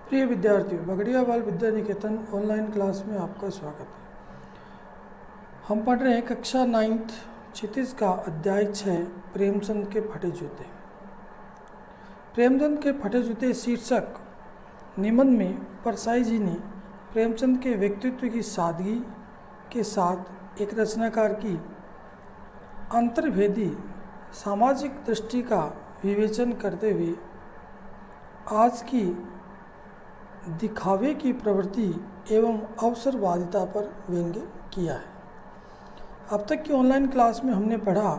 प्रिय विद्यार्थियों, बगड़िया बाल विद्या निकेतन ऑनलाइन क्लास में आपका स्वागत है। हम पढ़ रहे हैं कक्षा 9th क्षितिज का अध्याय 6 प्रेमचंद के फटे जूते। प्रेमचंद के फटे जूते शीर्षक निबंध में परसाई जी ने प्रेमचंद के व्यक्तित्व की सादगी के साथ एक रचनाकार की अंतर्भेदी सामाजिक दृष्टि का विवेचन करते हुए आज की दिखावे की प्रवृत्ति एवं अवसरवादिता पर व्यंग्य किया है। अब तक की ऑनलाइन क्लास में हमने पढ़ा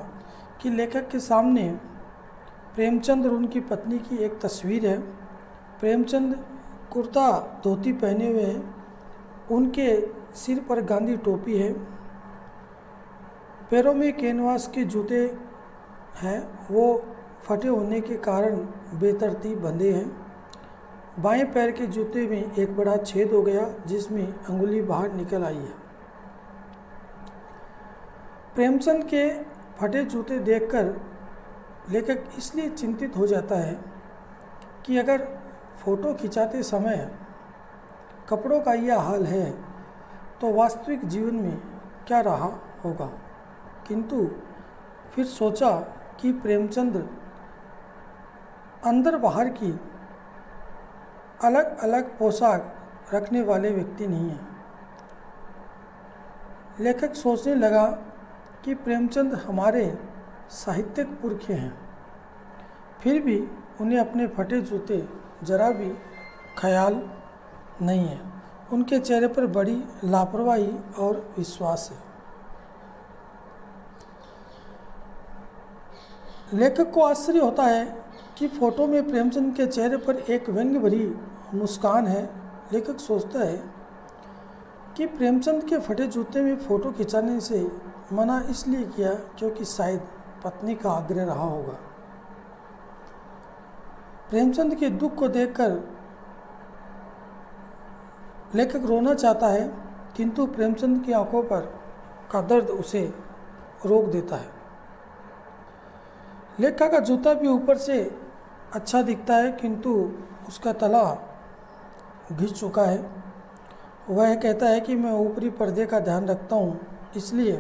कि लेखक के सामने प्रेमचंद और उनकी पत्नी की एक तस्वीर है। प्रेमचंद कुर्ता धोती पहने हुए हैं, उनके सिर पर गांधी टोपी है, पैरों में कैनवास के जूते हैं, वो फटे होने के कारण बेतरतीब बंधे हैं। बाएं पैर के जूते में एक बड़ा छेद हो गया जिसमें अंगुली बाहर निकल आई है। प्रेमचंद के फटे जूते देखकर लेखक इसलिए चिंतित हो जाता है कि अगर फोटो खिंचाते समय कपड़ों का यह हाल है तो वास्तविक जीवन में क्या रहा होगा। किंतु फिर सोचा कि प्रेमचंद अंदर बाहर की अलग अलग पोशाक रखने वाले व्यक्ति नहीं हैं। लेखक सोचने लगा कि प्रेमचंद हमारे साहित्यिक पुरखे हैं, फिर भी उन्हें अपने फटे जूते जरा भी ख्याल नहीं है। उनके चेहरे पर बड़ी लापरवाही और विश्वास है। लेखक को आश्चर्य होता है कि फोटो में प्रेमचंद के चेहरे पर एक व्यंग्य भरी मुस्कान है। लेखक सोचता है कि प्रेमचंद के फटे जूते में फ़ोटो खिंचाने से मना इसलिए किया क्योंकि शायद पत्नी का आग्रह रहा होगा। प्रेमचंद के दुख को देखकर लेखक रोना चाहता है, किंतु प्रेमचंद की आंखों पर का दर्द उसे रोक देता है। लेखक का जूता भी ऊपर से अच्छा दिखता है, किंतु उसका तला घिस चुका है। वह कहता है कि मैं ऊपरी पर्दे का ध्यान रखता हूँ, इसलिए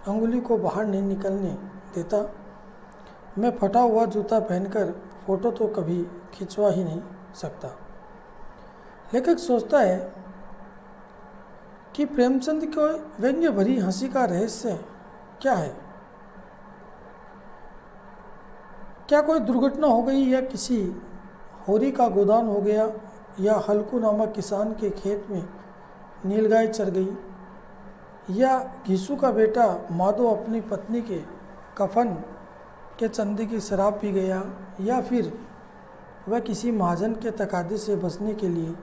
अंगुली को बाहर नहीं निकलने देता। मैं फटा हुआ जूता पहनकर फ़ोटो तो कभी खिंचवा ही नहीं सकता। लेखक सोचता है कि प्रेमचंद को व्यंग्य भरी हंसी का रहस्य क्या है। क्या कोई दुर्घटना हो गई या किसी होरी का गोदान हो गया या हल्कू नामक किसान के खेत में नीलगाय चर गई या घीसू का बेटा माधो अपनी पत्नी के कफन के चंदे की शराब पी गया या फिर वह किसी महाजन के तकादे से बचने के लिए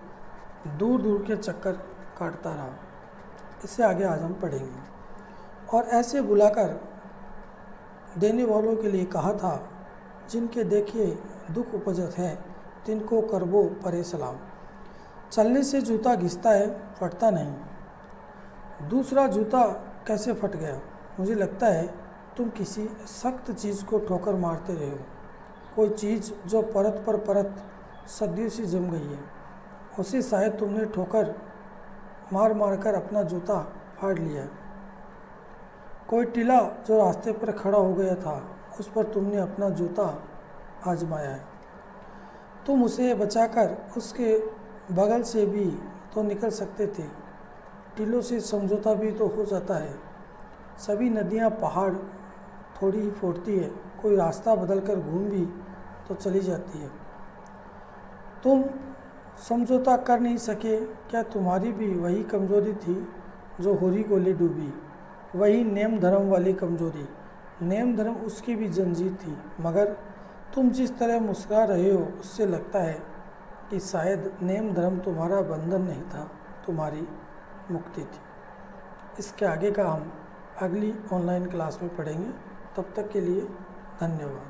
दूर दूर के चक्कर काटता रहा। इससे आगे आज हम पढ़ेंगे। और ऐसे बुलाकर देने वालों के लिए कहा था, जिनके देखे दुख उपजत है तिनको करबो परे सलाम। चलने से जूता घिसता है, फटता नहीं। दूसरा जूता कैसे फट गया? मुझे लगता है तुम किसी सख्त चीज़ को ठोकर मारते रहे हो। कोई चीज़ जो परत पर परत सदियों से जम गई है, उसे शायद तुमने ठोकर मार मार कर अपना जूता फाड़ लिया। कोई टीला जो रास्ते पर खड़ा हो गया था, उस पर तुमने अपना जूता आजमाया है। तुम उसे बचाकर उसके बगल से भी तो निकल सकते थे। टीलों से समझौता भी तो हो जाता है। सभी नदियाँ पहाड़ थोड़ी ही फोड़ती है, कोई रास्ता बदलकर घूम भी तो चली जाती है। तुम समझौता कर नहीं सके, क्या तुम्हारी भी वही कमजोरी थी जो होरी को ले डूबी? वही नेम धर्म वाली कमजोरी। नेम धर्म उसकी भी जंजीर थी, मगर तुम जिस तरह मुस्कुरा रहे हो उससे लगता है कि शायद नेम धर्म तुम्हारा बंधन नहीं था, तुम्हारी मुक्ति थी। इसके आगे का हम अगली ऑनलाइन क्लास में पढ़ेंगे। तब तक के लिए धन्यवाद।